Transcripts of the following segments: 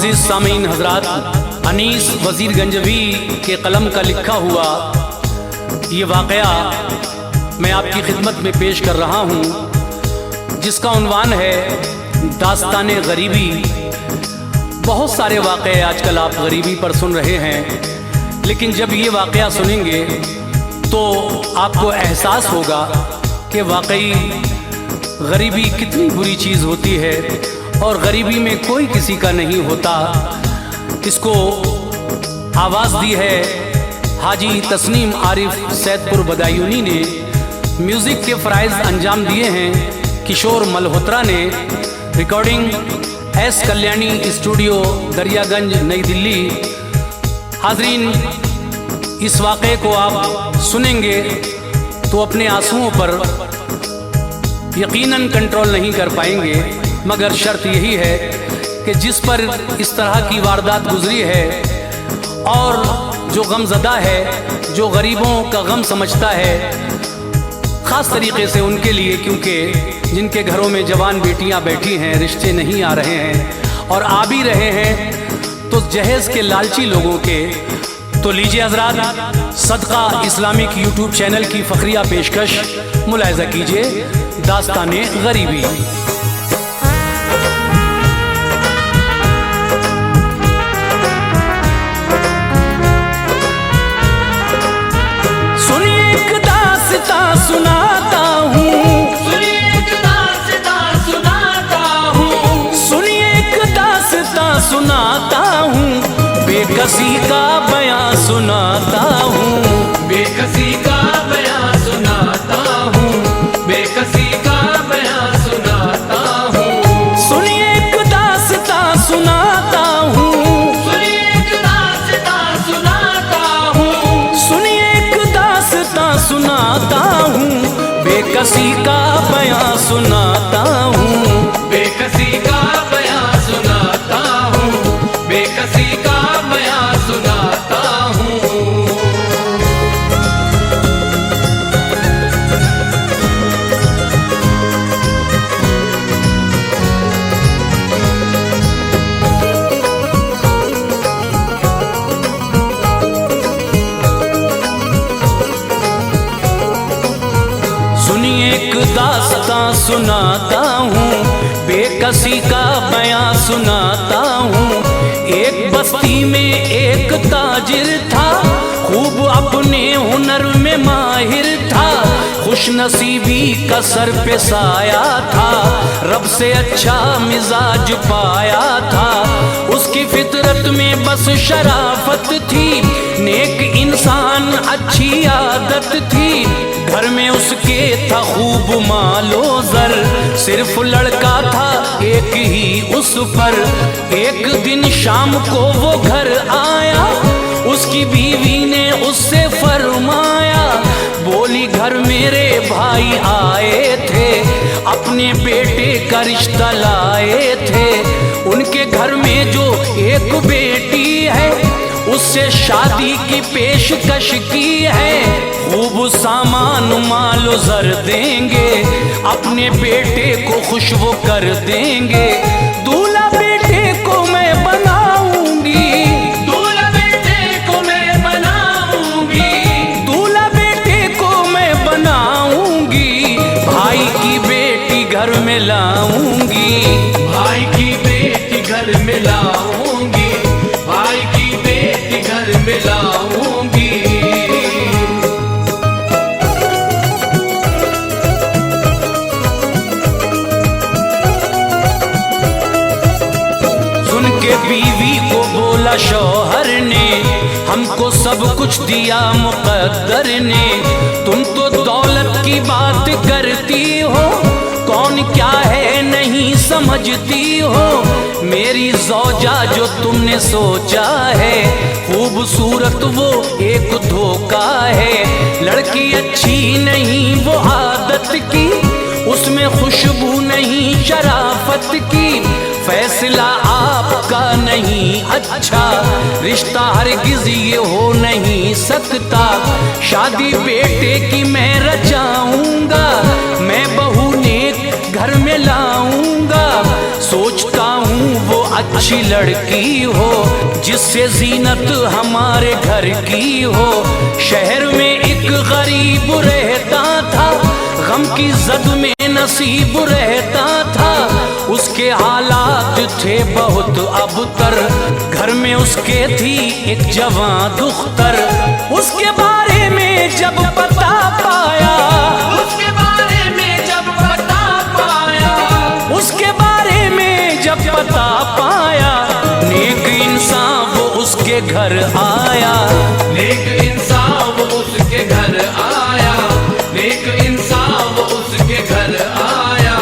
मुअज़्ज़िज़ सामीन हज़रात, अनीस वज़ीर गंजवी के कलम का लिखा हुआ ये वाक़या मैं आपकी खिदमत में पेश कर रहा हूँ, जिसका उन्वान है दास्ताने गरीबी। बहुत सारे वाक़े आजकल आप गरीबी पर सुन रहे हैं, लेकिन जब ये वाक़या सुनेंगे तो आपको एहसास होगा कि वाकई गरीबी कितनी बुरी चीज़ होती है और गरीबी में कोई किसी का नहीं होता। इसको आवाज़ दी है हाजी तस्नीम आरिफ सैदपुर बदायूनी ने, म्यूज़िक के फ़राइज़ अंजाम दिए हैं किशोर मल्होत्रा ने, recording S Kalyani studio Daryaganj नई दिल्ली। हाज़रीन, इस वाक़े को आप सुनेंगे तो अपने आंसुओं पर यकीनन कंट्रोल नहीं कर पाएंगे, मगर शर्त यही है कि जिस पर इस तरह की वारदात गुजरी है और जो गमज़दा है, जो गरीबों का गम समझता है, ख़ास तरीके से उनके लिए, क्योंकि जिनके घरों में जवान बेटियां बैठी हैं, रिश्ते नहीं आ रहे हैं और आ भी रहे हैं तो जहेज़ के लालची लोगों के। तो लीजिए हज़रात, सदका इस्लामिक यूट्यूब चैनल की फ़खरिया पेशकश मुलाहिज़ा कीजिए, दास्ताने गरीबी। सुनिए एक दास्तां सुनाता हूँ, सुनिए एक दास्तां सुनाता हूँ, सुनिए एक दास्तां सुनाता हूँ, बेकसी का बयां सुनाता हूँ, बेकसी का बयां सुनाता हूँ, बेकसी का बयां सुनाता हूँ। सुनिए एक दास्तां सुनाता हूँ, सुनिए एक दास्तां सुनाता हूँ, सुनिए एक दास्तां सुनाता हूँ, बेकसी का बयां सुनाता हूँ, बेकसी का बयां सुनाता हूँ, बेकसी का बयां सुनाता हूँ। सुनिए एक दास्तां सुनाता हूँ, बेकसी का बयां सुनाता हूँ। एक बस्ती में एक ताजिर था, खूब अपने हुनर में माहिर था, खुशनसीबी का सर पे साया था, रब से अच्छा मिजाज पाया था। उसकी फितरत में बस शराफत थी, नेक इंसान अच्छी आदत थी, घर में उसके था खूब मालो ज़र, सिर्फ लड़का था एक ही उस पर। एक दिन शाम को वो घर आया, उसकी बीवी ने उससे फरमाया, बोली घर मेरे भाई आए थे, अपने बेटे का रिश्ता लाए थे, उनके घर में जो एक बेटी है उससे शादी की पेशकश की है, खूब सामान मालो ज़र देंगे, अपने बेटे को खुश वो कर देंगे, दूल्हा बेटे को मैं बनाऊंगी, दूल्हा बेटे को मैं बनाऊंगी, दूल्हा बेटे को मैं बनाऊंगी, भाई की बेटी घर में लाऊंगी, भाई की बेटी घर में लाऊंगी, भाई की बेटी घर में लाऊंगी। सुन के बीवी को बोला शौहर ने, हमको सब कुछ दिया मुकद्दर ने, तुम तो दौलत की बात करती हो, कौन क्या है नहीं समझती हो, मेरी ज़ौजा जो तुमने सोचा है, खूबसूरत वो एक धोखा है, लड़की अच्छी नहीं वो आदत की, उसमें खुशबू नहीं शराफत की, फैसला आपका नहीं अच्छा, रिश्ता हरगिज़ ये हो नहीं सकता, शादी बेटे की मैं रचाऊंगा, मैं बहू नेक घर में लाऊंगा, सोचता हूँ वो अच्छी लड़की हो, जिससे जीनत हमारे घर की हो। शहर में एक गरीब रहता था, गम की जद में नसीब रहता था। उसके हालात थे बहुत अबतर, घर में उसके थी एक जवान दुख्तर। उसके बारे में जब पता पाया, उसके बारे में जब पता पाया, उसके बारे में जब पता पाया, नेक इंसान वो उसके घर आया, नेक इंसान वो उसके घर आया, नेक इंसान वो उसके घर आया।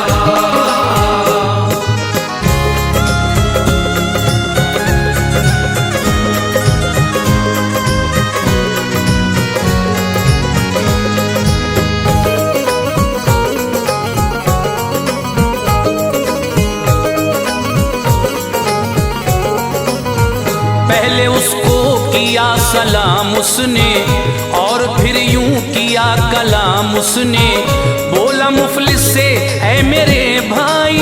पहले उसको किया सलाम उसने, और फिर यूं किया कलाम उसने। बोला मुफलिस से ऐ मेरे भाई,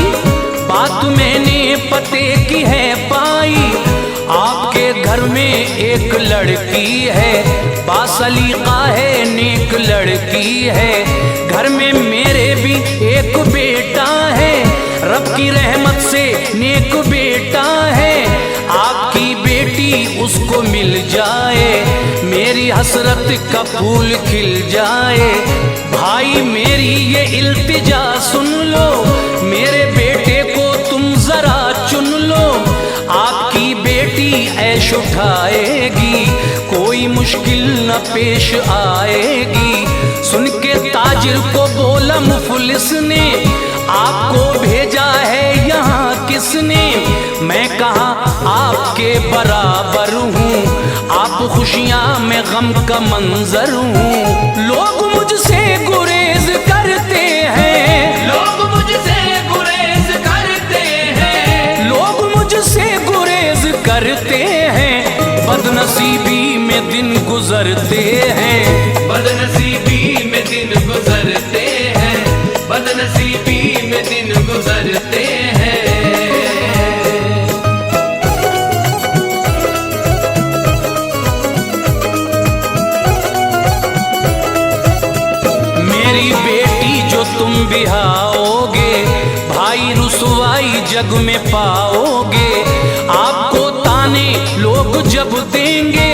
बात मैंने पते की है पाई। आपके घर में एक लड़की है, बासलीका है, नेक लड़की है। घर में मेरे भी एक बेटा है, रब की रहमत से नेक बेटा है। आपकी बेटी उसको मिल जाए, मेरी हसरत का फूल खिल जाए। भाई मेरी ये इल्तिजा सुन लो, मेरे बेटे को तुम जरा चुन लो। आपकी बेटी ऐश उठाएगी, कोई मुश्किल न पेश आएगी। सुन के ताजिर को बोला मुफलिस ने, आपको भेजा है यहाँ किसने? मैं कहा आपके बराबर हूँ, आप खुशियाँ में गम का मंजर हूँ। लोग मुझसे गुरेज करते हैं, लोग मुझसे गुरेज करते हैं, लोग मुझसे गुरेज करते हैं। बदनसीबी में दिन गुजरते हैं, बदनसीबी में दिन गुजरते हैं, बदनसीबी में दिन गुजरते हैं। मेरी बेटी जो तुम बिहाओगे, भाई रुसवाई जग में पाओगे। आपको ताने लोग जब देंगे,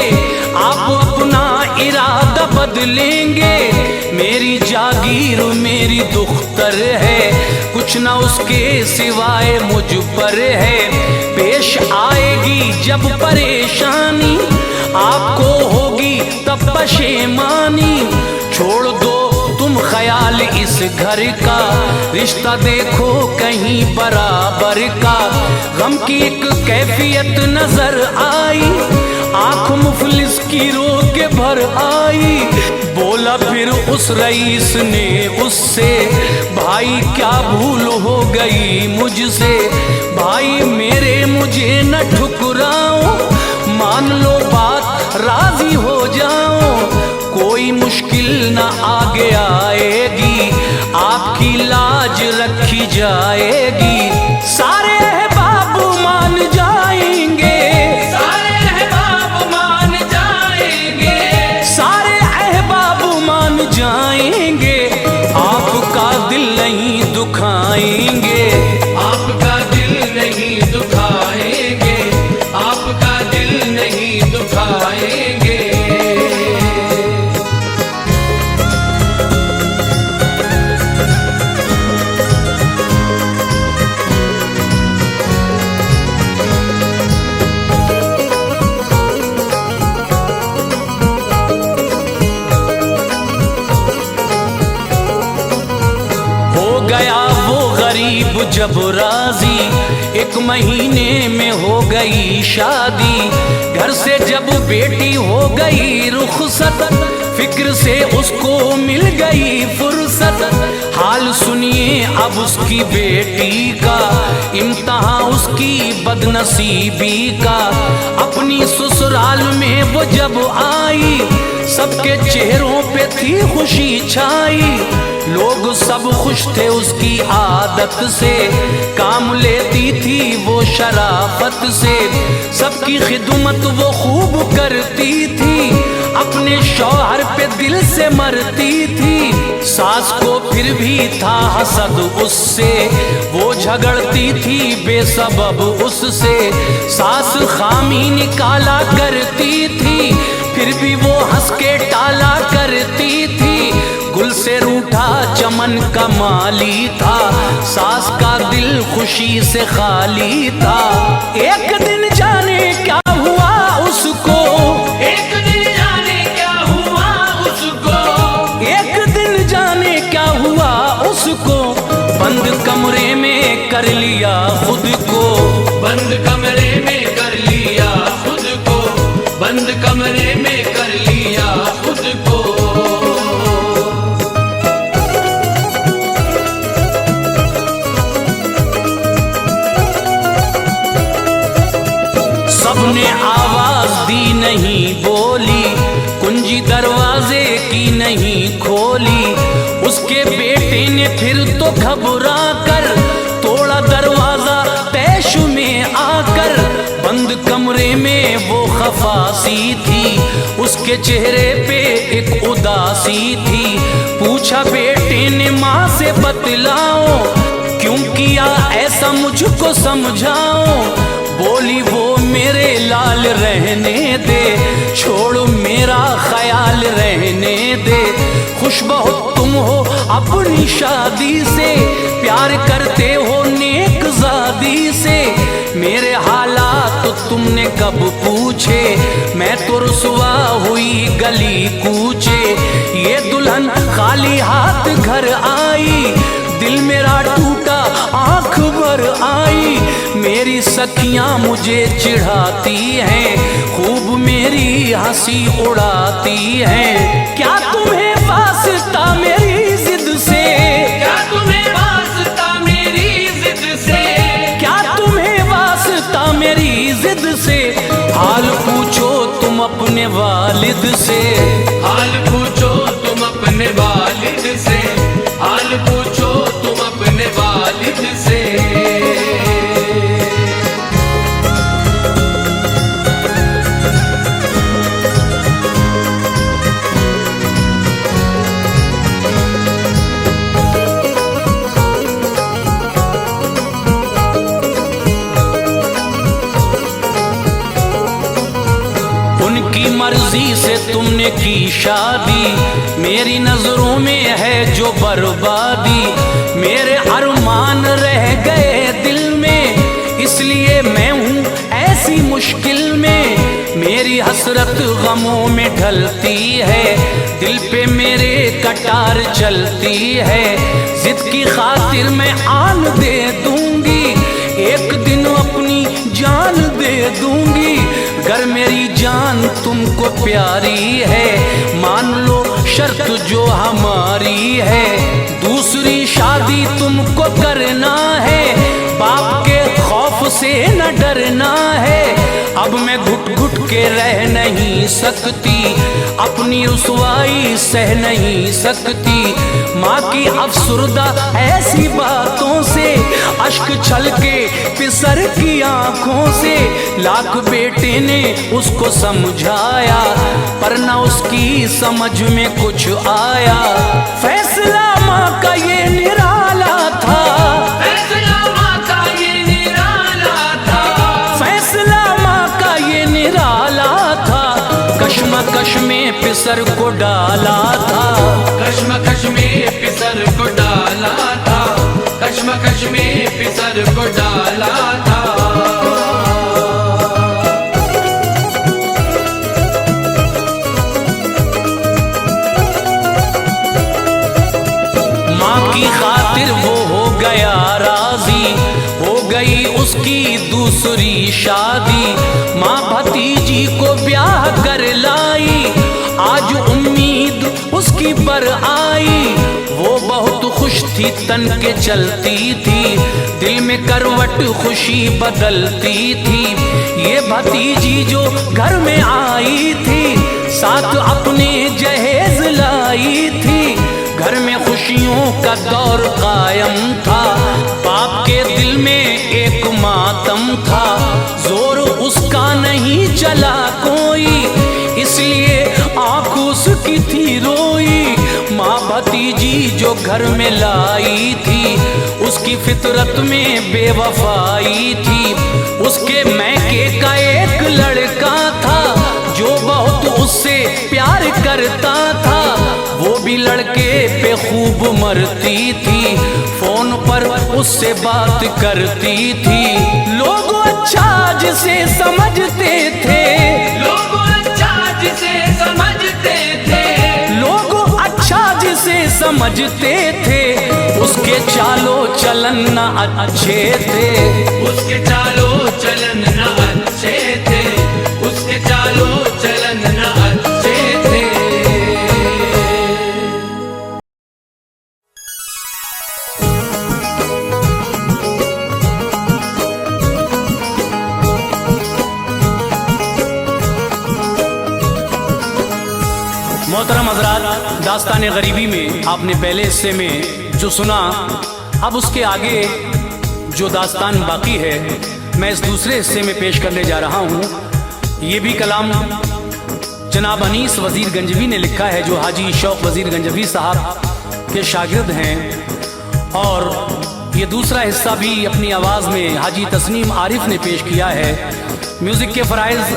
आप अपना इरादा बदलेंगे। मेरी जागीर मेरी दुख्तर है, कुछ ना उसके सिवाय मुझ पर है। पेश आएगी जब परेशानी, आपको होगी तब पशेमानी। छोड़ दो तुम ख्याल इस घर का, रिश्ता देखो कहीं बराबर का। गम की एक कैफियत नजर आई, आंख मुफलिस की रो के भर आई। बोला फिर उस रईस ने उससे, भाई क्या भूल हो गई मुझसे। भाई मेरे मुझे न ठुकराओ, मान लो बात राजी हो जाओ। कोई मुश्किल न आगे आएगी, आपकी लाज रखी जाएगी। सारे अहबाब मान जाएंगे, सारे अहबाब मान जाएंगे, सारे अहबाब मान जाएंगे। आपका दिल नहीं दुखाएंगे, आपका दिल नहीं दुखाएंगे, आपका दिल नहीं दुखाएंगे। जब राजी, एक महीने में हो गई शादी। घर से जब बेटी हो गई रुखसत, फिक्र से उसको मिल गई फुर्सत। हाल सुनिए अब उसकी बेटी का, इम्तहान उसकी बदनसीबी का। अपनी ससुराल में वो जब आई, सबके चेहरों पे थी खुशी छाई, लोग सब खुश थे उसकी आदत से, काम लेती थी वो शराफत से, सबकी खिदमत वो खूब करती थी, अपने शौहर पे दिल से मरती थी। सास को फिर भी था हसद उससे, वो झगड़ती थी बेसबब उससे, सास खामी निकाला करती थी, फिर भी वो हंस के टाला करती थी। गुल से रूठा चमन का माली था, सास का दिल खुशी से खाली था। एक दिन जाने क्या हुआ उसको, एक दिन जाने क्या हुआ उसको, एक दिन जाने क्या हुआ उसको, बंद कमरे में कर लिया खुद को, बंद कमरे में कर लिया खुद को, बंद कमरे में कर लिया खुद को। सबने आवाज दी नहीं बोली, कुंजी दरवाजे की नहीं खोली, उसके बेटे ने फिर तो घबरा कर तोड़ा दरवाजा तैश में आकर। बंद कमरे में वो खफासी थी, उसके चेहरे पे एक उदासी थी, पूछा बेटे ने माँ से बतलाओ, क्यों किया ऐसा मुझको समझाओ। बोली वो मेरे लाल रहने दे, छोड़ मेरा ख्याल रहने दे, खुश बहुत तुम हो अपनी शादी से, प्यार करते हो नेक ज़ादी से, मेरे हालात तो तुमने कब पूछे, मैं तो रुसवा हुई गली कूचे। ये दुल्हन खाली हाथ घर आई, दिल मेरा टूटा आंख भर आई, मेरी सखियां मुझे चिढ़ाती हैं, खूब मेरी हंसी उड़ाती हैं। क्या तुम्हें वास्ता मेरी जिद से, क्या तुम्हें वास्ता मेरी जिद से, क्या तुम्हें वास्ता मेरी जिद से, हाल पूछो तुम अपने वालिद से, हाल पूछो तुम अपने वालिद से, हाल पूछो तुम अपने वालिद से। उनकी मर्जी से तुमने की शादी, मेरी नजरों में है जो बर्बादी, मेरे अरमान रह गए दिल में, इसलिए मैं हूँ ऐसी मुश्किल में, मेरी हसरत गमों में ढलती है, दिल पे मेरे कटार चलती है, जिद की खातिर मैं आन दे दूंगी, एक दिन अपनी जान दे दूंगी, अगर मेरी जान तुमको प्यारी है, मान लो शर्त जो हमारी है, दूसरी शादी तुमको करना है, बाप के खौफ से न डरना है, अब मैं घुट घुट के रह नहीं सकती, अपनी रुसवाई सह नहीं सकती, माँ की अफसुर्दा ऐसी बातों से, अश्क छलके पिसर की आंखों से, लाख बेटे ने उसको समझाया, पर न उसकी समझ में कुछ आया, फैसला माँ का ये निराला था, फैसला माँ का ये निराला था, फैसला माँ का ये निराला था, कश्मकश में पिसर को डाला था, कश्मकश में पिसर को डाला था, कश्मकश में पिसर को डाला था। माँ की खातिर वो हो गया राजी, हो गई उसकी दूसरी शादी, माँ भतीजी को ब्याह कर लाई, आज उम्मीद उसकी पर आई, वो बहुत खुश थी तन के चलती थी, दिल में करवट खुशी बदलती थी, ये भतीजी जो घर में आई थी, साथ अपने जहेज लाई थी। घर में खुशियों का दौर कायम था, बाप के दिल में एक मातम था। जोर उसका नहीं चला कोई, इसलिए आंख उसकी थी रोई। माँ भतीजी जो घर में लाई थी, उसकी फितरत में बेवफाई थी। उसके मैके का एक लड़का था, जो बहुत उससे प्यार करता था। वो भी लड़के पे खूब मरती थी, फोन पर उससे बात करती थी। लोग अच्छा जिसे समझते थे, लोग अच्छा जिसे समझते थे, लोग अच्छा जिसे समझते थे, उसके चालो चलन न अच्छे थे। उसके चालो चलन न अच्छे थे, उसके चालो चलन न अच्छे थे। मोहतरम हजरात, दास्तान गरीबी में आपने पहले हिस्से में जो सुना, अब उसके आगे जो दास्तान बाकी है मैं इस दूसरे हिस्से में पेश करने जा रहा हूँ। ये भी कलाम जनाब अनीस वज़ीर गंजवी ने लिखा है, जो हाजी शौक वज़ीर गंजवी साहब के शागिर्द हैं। और ये दूसरा हिस्सा भी अपनी आवाज़ में हाजी तस्नीम आरिफ ने पेश किया है। म्यूज़िक के फ़राइज़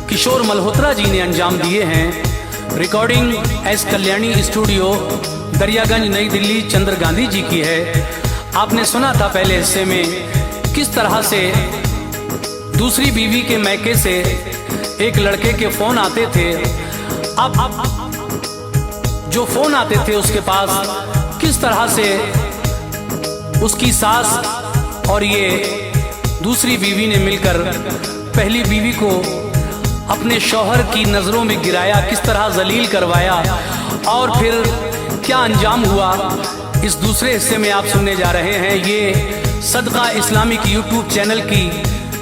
किशोर मल्होत्रा जी ने अंजाम दिए हैं। Recording S Kalyani studio Daryaganj नई दिल्ली चंद्र गांधी जी की है। आपने सुना था पहले हिस्से में किस तरह से दूसरी बीवी के मैके से एक लड़के के फोन आते थे। अब जो फोन आते थे उसके पास किस तरह से उसकी सास और ये दूसरी बीवी ने मिलकर पहली बीवी को अपने शौहर की नज़रों में गिराया, किस तरह जलील करवाया और फिर क्या अंजाम हुआ, इस दूसरे हिस्से में आप सुनने जा रहे हैं। ये सदका इस्लामिक यूट्यूब चैनल की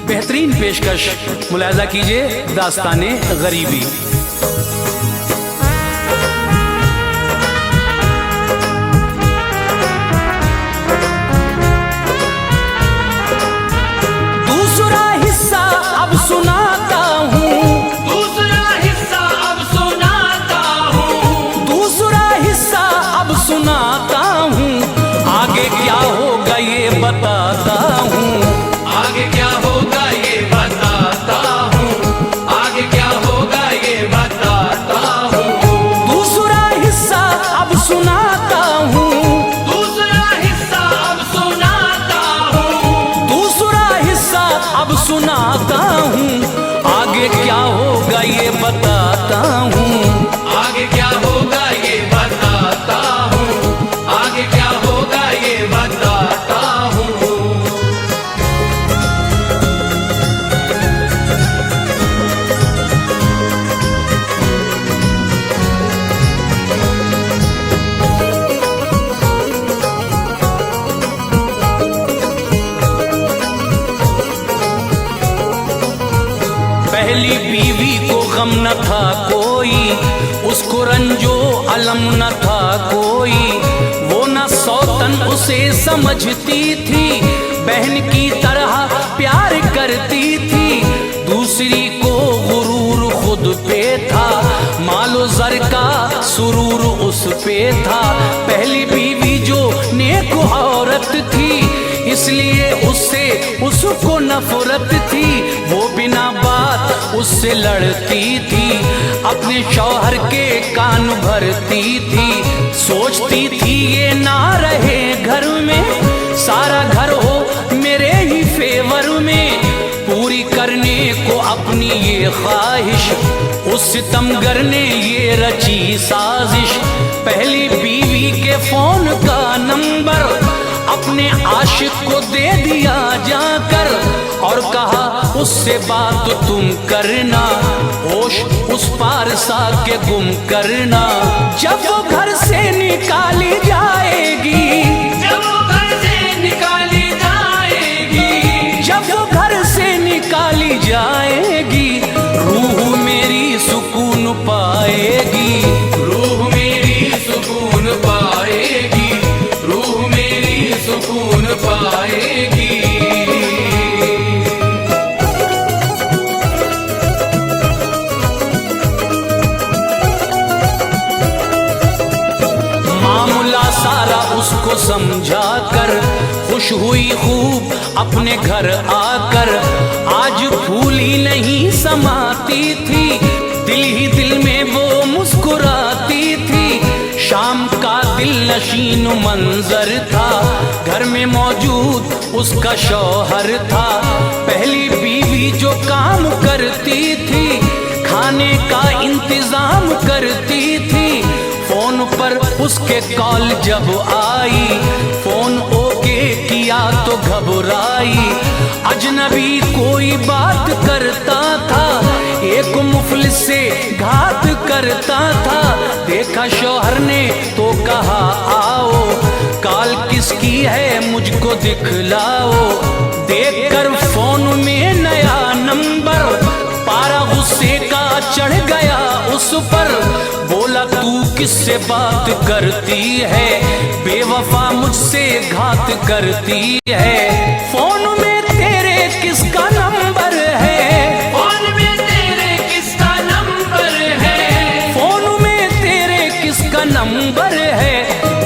बेहतरीन पेशकश, मुलाहिजा कीजिए दास्ताने गरीबी। दूसरा हिस्सा अब सुनाता हूँ, दूसरा हिस्सा अब सुनाता हूँ, दूसरा हिस्सा अब सुनाता हूँ। आगे क्या होगा ये बताता हूँ, आगे क्या होगा ये बताता हूँ, आगे क्या होगा ये बताता हूँ। दूसरा हिस्सा अब सुनाता हूँ, दूसरा हिस्सा अब सुनाता हूँ, दूसरा हिस्सा अब सुनाता हूँ। आगे क्या होगा ये बताता हूँ, आगे क्या होगा ये बताता हूँ, आगे क्या होगा ये बताता हूँ। पहली बीवी को गम न था कोई, उसको रंजो अलम न था कोई। वो न सौतन उसे समझती थी, बहन की तरह प्यार करती थी। दूसरी को गुरूर खुद पे था, मालो जर का सुरूर उस पे था। पहली बीवी जो नेक औरत थी, इसलिए उससे उसको नफरत थी। वो बिना बात उससे लड़ती थी, अपने शौहर के कान भरती थी। सोचती थी ये ना रहे घर में, सारा घर हो मेरे ही फेवर में। पूरी करने को अपनी ये ख्वाहिश, उस सितमगर ने ये रची साजिश। पहली बीवी के फोन का नंबर अपने आशिक को दे दिया जाकर, और कहा उससे बात तुम करना, होश उस पारसा के गुम करना। जब वो घर से निकाली जाएगी, जब वो घर से निकाली जाएगी, जब वो घर से निकाली जाएगी, रूह मेरी सुकून पाएगी, रूह मेरी सुकून पाएगी, रूह मेरी सुकून पाएगी। मामला सारा उसको समझा कर खुश हुई खूब अपने घर आकर। आज फूल ही नहीं समाती थी, दिल ही दिल में वो मुस्कुराती थी। शाम का दिल नशीन मंजर था, घर में मौजूद उसका शौहर था। पहली बीवी जो काम करती थी, खाने का इंतजाम करती थी। फोन पर उसके कॉल जब आई, फोन ओके किया तो घबराई। अजनबी कोई बात करता था, एक मुफलिस से घात करता था। देखा शौहर ने तो कहा आओ, कॉल किसकी है मुझको दिखलाओ। देखकर फोन में नया नंबर, पारा गुस्से का चढ़ गया उस पर। बोला तू किससे बात करती है, बेवफा मुझसे घात करती है। फोन में तेरे किसका नंबर है, फोन में तेरे किसका नंबर है, फोन में तेरे किसका नंबर है।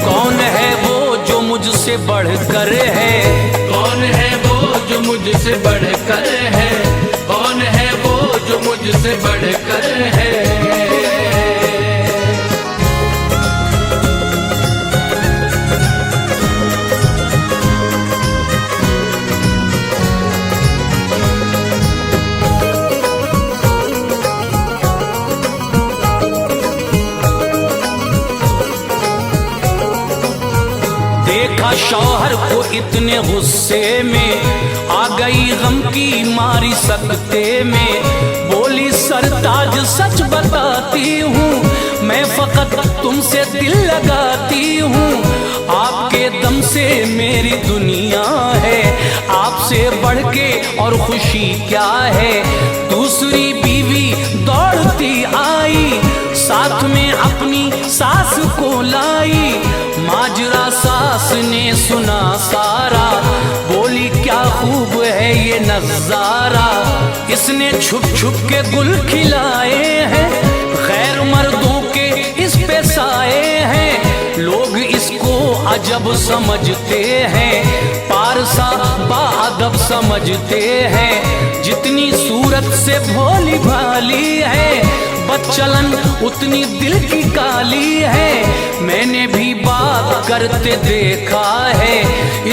कौन है वो जो मुझसे बढ़कर है, कौन है वो जो मुझसे बढ़कर है, कौन है वो जो मुझसे बढ़कर है। देखा शौहर को इतने गुस्से में, आ गई गम की मारी सकते में। बोली सरताज सच बताती हूँ, मैं फकत तुमसे दिल लगाती हूँ। आपके दम से मेरी दुनिया है, आपसे बढ़ के और खुशी क्या है। दूसरी बीवी दौड़ती आई, साथ में अपनी सास को लाई। माजरा सास ने सुना सारा, बोली क्या खूब है ये नजारा। इसने छुप छुप के गुल खिलाए हैं, खैर मर्दों के इस पे साए हैं। लोग इसको अजब समझते हैं, पारसा बाअदब समझते हैं। जितनी सूरत से भोली भाली है, बदचलन उतनी दिल की काली है। मैंने भी बात करते देखा है,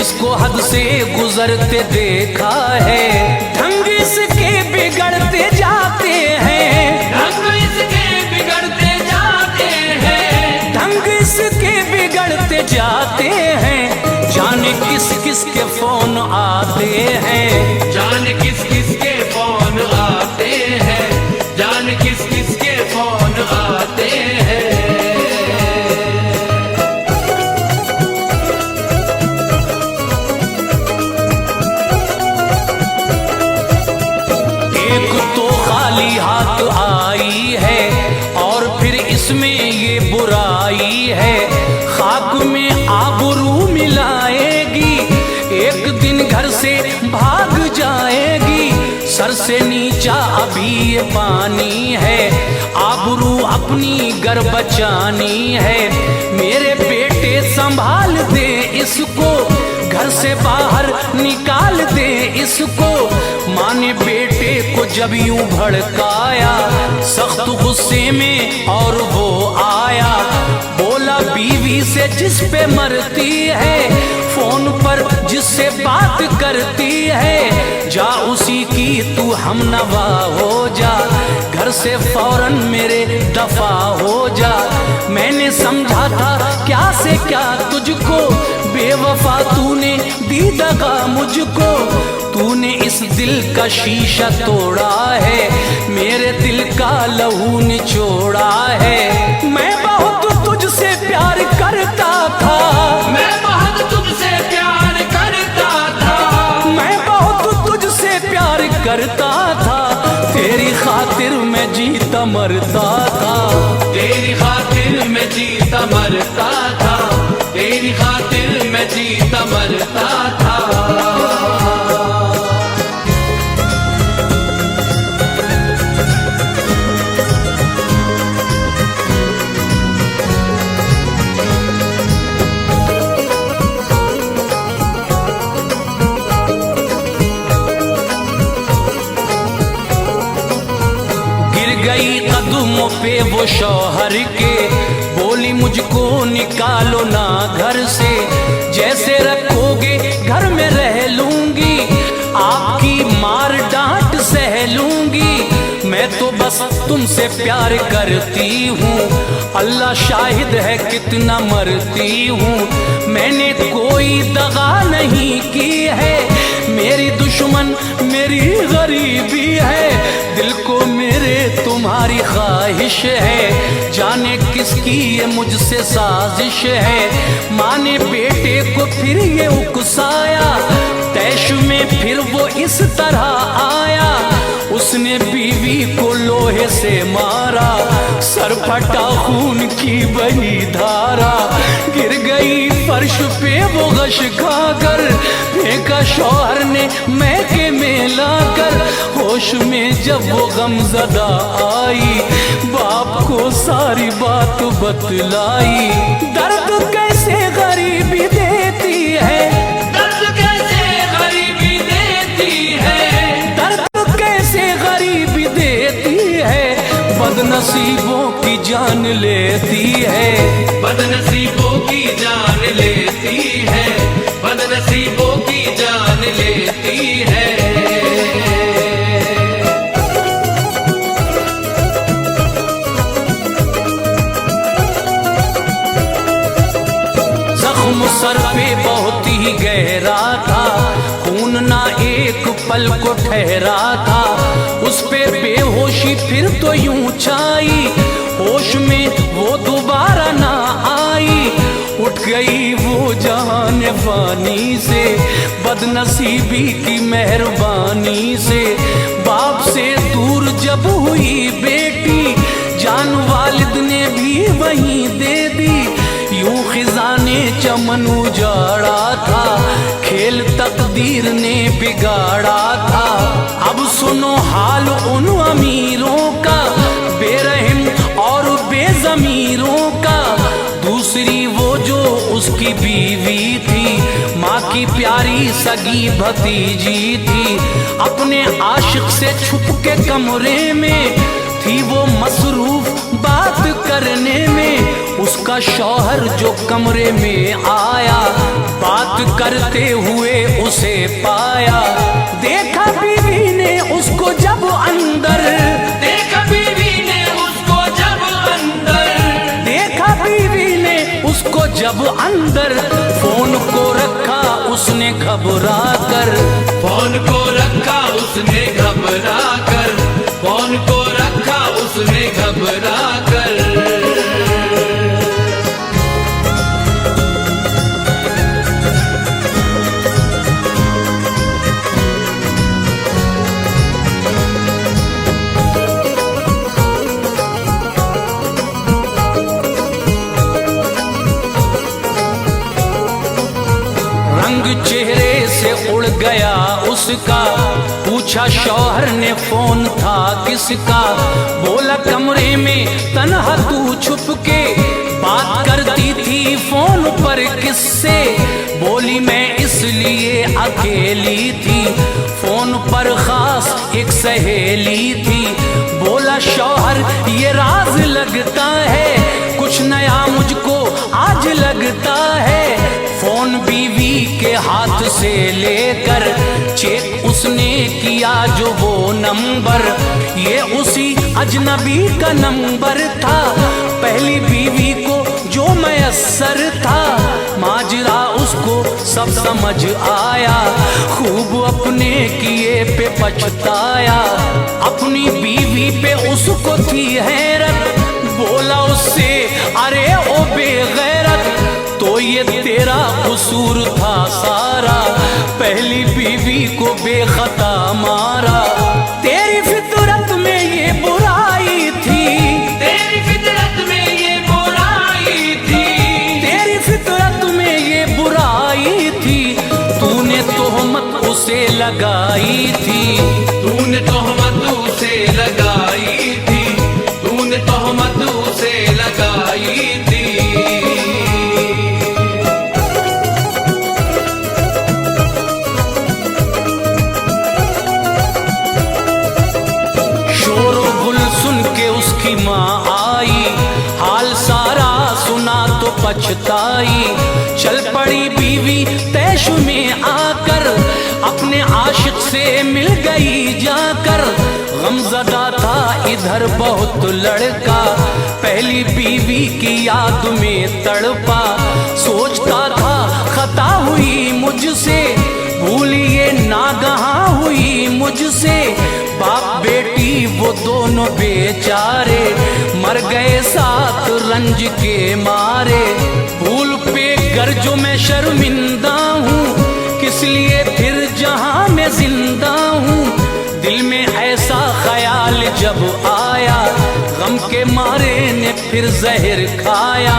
इसको हद से गुजरते देखा है। ढंग इसके बिगड़ते जाते हैं, ढंग इसके बिगड़ते जाते हैं, ढंग इसके बिगड़ते जाते हैं। जाने किस किस के फोन आते हैं, जान किस किस के फोन आते हैं, जान किस किस के फोन आते हैं। एक तो खाली हाथ आई है, और फिर इसमें ये बुराई है। खाक में आबरू मिलाएगी, एक दिन घर से भाग जाएगी। सर से नीचा अभी ये पानी है, आबरू अपनी गर बचानी है। मेरे बेटे संभाल दे इसको, घर से बाहर निकाल दे इसको। माँ ने बेटे को जब यूं भड़काया, सख्त गुस्से में और वो आया। बोला बीवी से जिस पे मरती है, फोन पर जिससे बात करती है, जा उसी की तू हमनवा हो जा। घर से फौरन मेरे दफा हो जा। मैंने समझा था क्या से क्या तुझको, बेवफा तूने दी दगा मुझको। तूने इस दिल का शीशा तोड़ा है, मेरे दिल का लहू निचोड़ा है। मैं बहुत तुझसे प्यार करता था, मैं बहुत तुझसे प्यार करता था, मैं बहुत तुझसे प्यार करता था। तेरी खातिर मैं जीता मरता था। कानों पे वो शौहर के, बोली मुझको निकालो ना घर से, जैसे रखोगे घर में रह लूंगी, आपकी मार डांट सह लूंगी। मैं तो बस तुमसे प्यार करती हूँ, अल्लाह शाहिद है कितना मरती हूँ। मैंने कोई दगा नहीं की है, मेरी दुश्मन मेरी गरीबी है, दिल को मेरे तुम्हारी ख्वाहिश है, जाने किसकी ये मुझसे साजिश है। माँ ने बेटे को फिर ये उकसाया, तैश में फिर वो इस तरह आया, उसने बीवी को लोहे से मारा, सर फटा खून की बही धारा, गिर गई फर्श पे वो गश खाकर, फेंका शौहर ने मैके में लाकर। होश में जब वो गमज़दा आई, बाप को सारी बात बतलाई। दर्द कैसे गरीबी देती है, दर्द कैसे गरीबी देती है, दर्द कैसे गरीबी देती है, बदनसीबों की जान लेती है, बदनसीबों की जान लेती है, बदनसीबों की जान लेती है। जख्म सर पे बहुत ही गहरा था, खून ना एक पल को ठहरा था, उस पे बेहोशी फिर तो यूं छाई, होश में वो दोबारा ना आई। उठ गई वो जान फानी से, बदनसीबी की मेहरबानी से, बाप से दूर जब हुई बेटी, जान वालिद ने भी वहीं दे दी। यूं खिजाने चमन उजाड़ा था, खेल तकदीर ने बिगाड़ा था। अब सुनो हाल उन अमीरों का, बेरहम और बेज़मीरों का, दूसरी वो जो उसकी बीवी थी, माँ की प्यारी सगी भतीजी थी, अपने आशिक से छुप के कमरे में थी वो मसरूफ बात करने में। उसका शौहर जो कमरे में आया, बात करते हुए उसे पाया, देखा बीवी ने उसको जब अंदर, देखा बीवी ने उसको जब अंदर, देखा बीवी ने उसको जब अंदर, फोन को रखा उसने घबरा कर, फोन को रखा उसने घबरा कर, फोन को रखा उसने घबरा कर। रंग चेहरे से उड़ गया उसका, पूछा शौहर ने फोन था किसका, बोला कमरे में तन्हा तू छुप के बात करती थी फोन पर किससे, बोली मैं इसलिए अकेली थी, फोन पर खास एक सहेली थी। बोला शौहर ये राज लगता है, कुछ नया मुझको आज लगता है। फोन बीवी के हाथ से लेकर चेक उसने किया जो वो नंबर, ये उसी अजनबी का नंबर था, पहली बीवी को जो मयस्सर था। माजरा उसको सब समझ आया, खूब अपने किए पे पछताया, अपनी बीवी पे उसको थी हैरत, बोला उससे अरे ओ बेगैरत, तो ये तेरा कसूर था सारा, पहली बीवी को बेखता मारा, तेरी फितरत में ये बुराई थी, तेरी फितरत में ये बुराई थी, तेरी फितरत में ये बुराई थी, तूने तोहमत उसे लगाई थी, तूने तोहमत उसे लगाई थी, तूने तोहमत उसे लगाई थी। शोर गुल सुन के उसकी माँ पछताई। चल पड़ी बीवी तैश में आकर, अपने आशिक से मिल गई जाकर। गमज़दा था इधर बहुत लड़का, पहली बीवी की याद में तड़पा। सोचता था खता हुई मुझसे, भूलिए नागहां हुई मुझसे। बाप बेटी वो दोनों बेचारे, मर गए साथ रंज के मारे। भूल पे गर जो मैं शर्मिंदा हूँ, किस लिए फिर जहां मैं जिंदा हूँ। दिल में ऐसा ख्याल जब आया, गम के मारे ने फिर जहर खाया।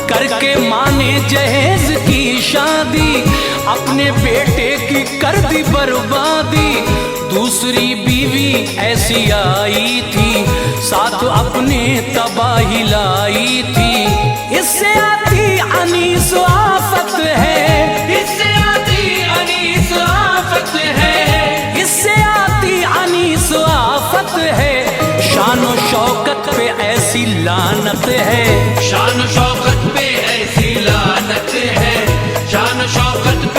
करके माँ ने जहेज की शादी, अपने बेटे की कर दी बर्बादी। दूसरी बीवी ऐसी आई थी, साथ अपने तबाही लाई थी। इससे आती अनीस आफत है, इससे आती अनीस आफत है, इससे आती अनीस आफत है। शान शौकत पे ऐसी लानत है, शान शौकत पे ऐसी लानत है, शान शौकत